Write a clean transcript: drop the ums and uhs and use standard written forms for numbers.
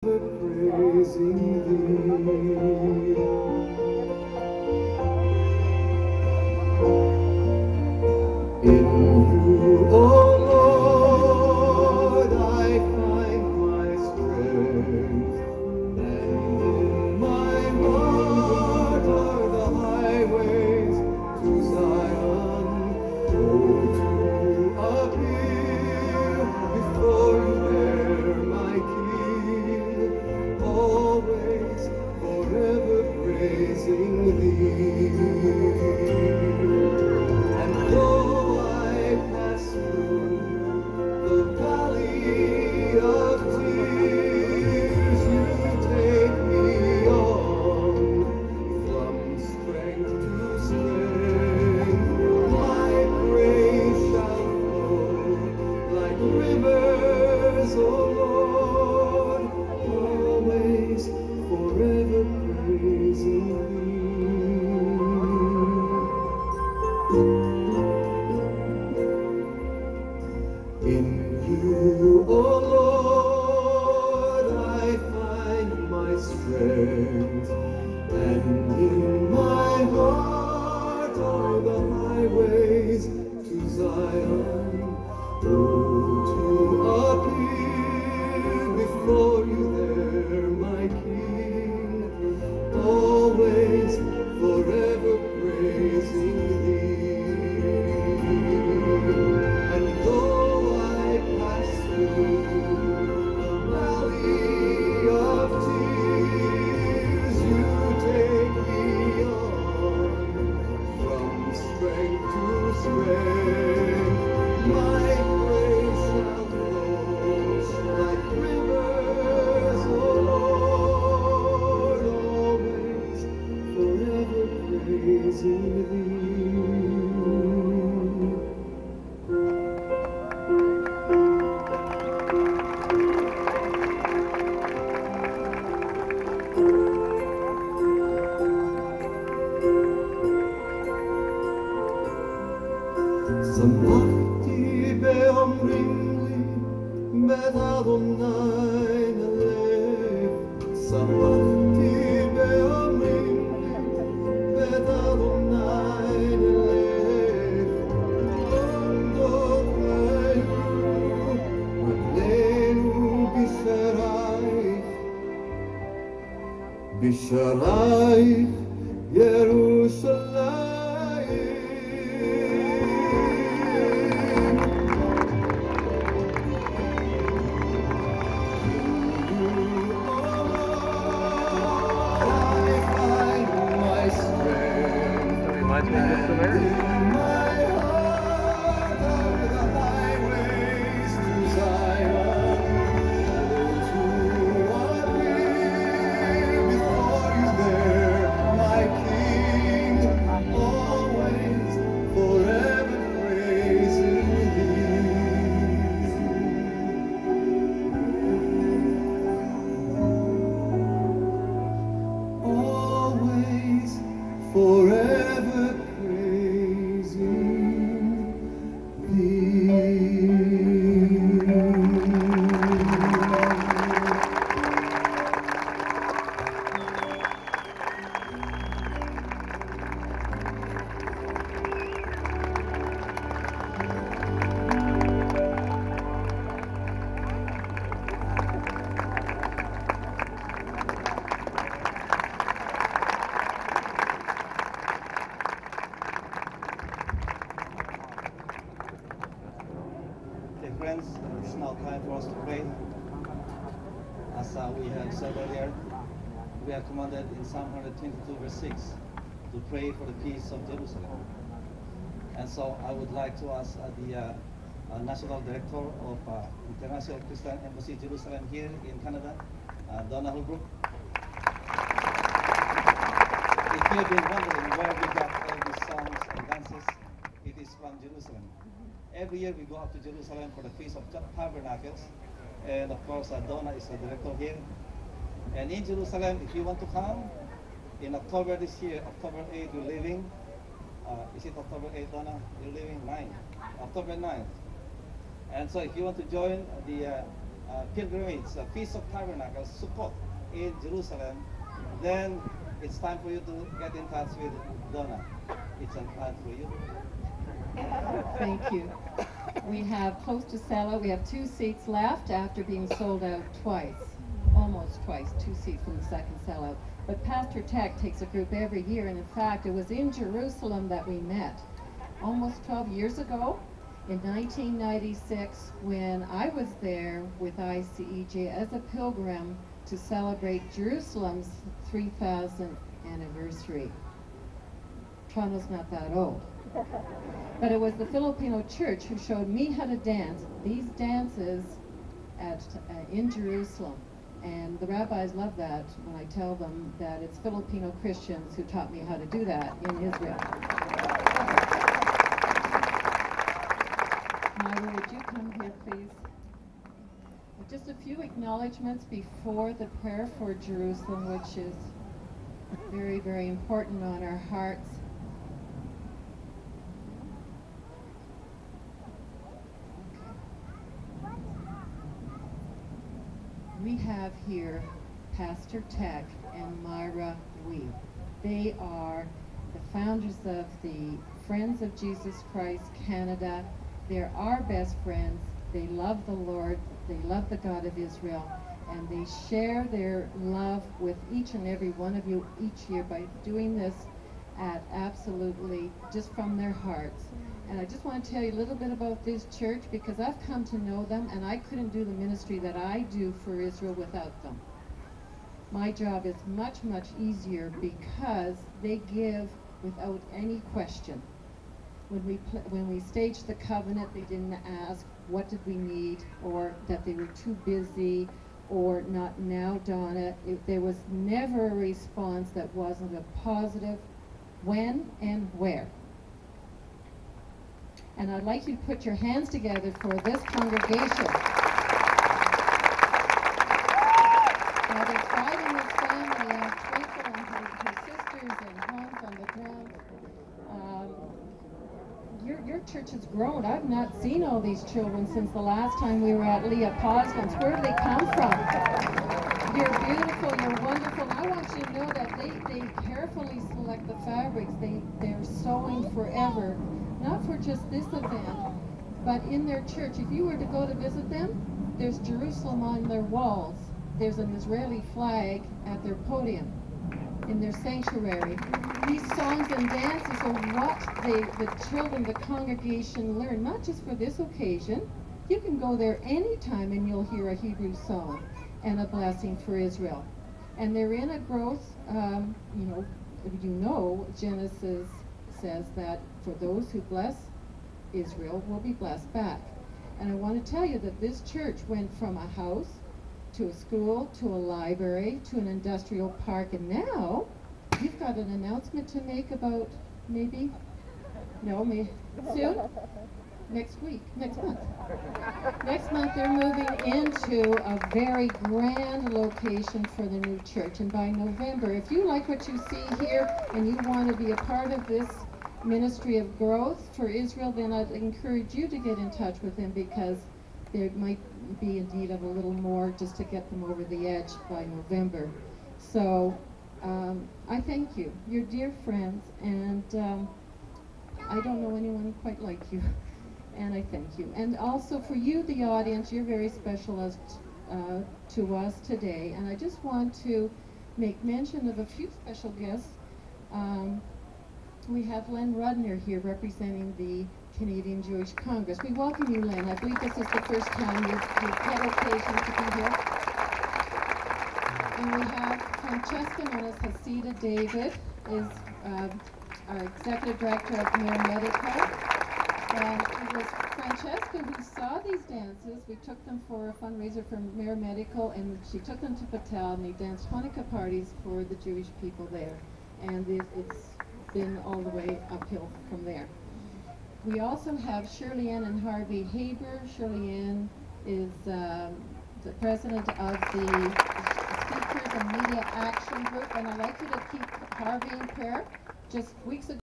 praising thee. In you, O Lord, I find my strength, and in my heart are the highways to Zion. Oh, to appear before you there, my King, always, forever praising thee. And though I pass through the valley of tears, you take me on from strength to strength. My praise shall flow like rivers, O Lord, always, forever praising thee. In you, O Lord, I find my strength, and in my heart are the highways to Zion. Oh, to appear before you there, my King, always, forever praising thee. And though I pass through the valley of tears, you take me on from strength to strength. My praise shall flow like rivers, O Lord, always, forever praising thee. שמחתי באומרים לי בית אדוני נלך. שמחתי באומרים לי בית אדוני נלך. עומדות היו רגלינו בשערייך, בשערייך ירושלים. Forever praising thee. Friends, it's now time for us to pray. As we have said earlier, we are commanded in Psalm 122 verse 6 to pray for the peace of Jerusalem. And so I would like to ask the National Director of International Christian Embassy Jerusalem here in Canada, Donna Holbrook. If you've been wondering where we got all these songs and dances, it is from Jerusalem. Every year we go up to Jerusalem for the Feast of Tabernacles, and of course Donna is the director here. And in Jerusalem, if you want to come, in October this year, October 8, we're leaving. Is it October 8, Donna? You're leaving 9, October 9th. And so if you want to join the pilgrimage, Feast of Tabernacles, Sukkot in Jerusalem, then it's time for you to get in touch with Donna. It's an ad for you. Thank you. We have close to sellout. We have 2 seats left after being sold out twice, almost twice, 2 seats from the second sellout. But Pastor Tech takes a group every year, and in fact, it was in Jerusalem that we met almost 12 years ago in 1996 when I was there with ICEJ as a pilgrim to celebrate Jerusalem's 3,000th anniversary. Toronto's not that old. But it was the Filipino church who showed me how to dance these dances in Jerusalem. And the rabbis love that when I tell them that it's Filipino Christians who taught me how to do that in Israel. Myra, would you come here, please? Just a few acknowledgments before the prayer for Jerusalem, which is very, very important on our hearts. We have here Pastor Tech and Myra Wee. They are the founders of the Friends of Jesus Christ Canada. They're our best friends. They love the Lord. They love the God of Israel. And they share their love with each and every one of you each year by doing this at absolutely just from their hearts. And I just want to tell you a little bit about this church because I've come to know them and I couldn't do the ministry that I do for Israel without them. My job is much, much easier because they give without any question. When we staged the covenant, they didn't ask what did we need or that they were too busy or not now, Donna. There was never a response that wasn't a positive when and where. And I'd like you to put your hands together for this congregation. Now they're thriving this family and Twinkle and her sisters and Hans on the ground. Your church has grown. I've not seen all these children since the last time we were at Leah Poslin's. Where do they come from? You're beautiful, you're wonderful. And I want you to know that they carefully select the fabrics. They're sewing forever. Not for just this event, but in their church. If you were to go to visit them, there's Jerusalem on their walls. There's an Israeli flag at their podium, in their sanctuary. These songs and dances are what the children, the congregation learn, not just for this occasion. You can go there anytime and you'll hear a Hebrew song and a blessing for Israel. And they're in a growth, Genesis says that for those who bless Israel will be blessed back. And I want to tell you that this church went from a house to a school to a library to an industrial park, and now you've got an announcement to make about soon? Next month. Next month they're moving into a very grand location for the new church, and by November, if you like what you see here and you want to be a part of this ministry of growth for Israel, then I'd encourage you to get in touch with them because they might be in need of a little more just to get them over the edge by November. So I thank you. You're dear friends, and I don't know anyone quite like you, and I thank you. And also for you, the audience, you're very special as to us today, and I just want to make mention of a few special guests. We have Len Rudner here representing the Canadian Jewish Congress. We welcome you, Len. I believe this is the first time you've had occasion to be here. And we have Francesca known as Hasida David, is our Executive Director of Mayor Medical. And it was Francesca who saw these dances. We took them for a fundraiser for Mayor Medical, and she took them to Patel, and they danced Hanukkah parties for the Jewish people there. And it's been all the way uphill from there. We also have Shirley Ann and Harvey Haber. Shirley Ann is the president of the Speakers and Media Action Group, and I'd like you to keep Harvey in prayer. Just weeks ago,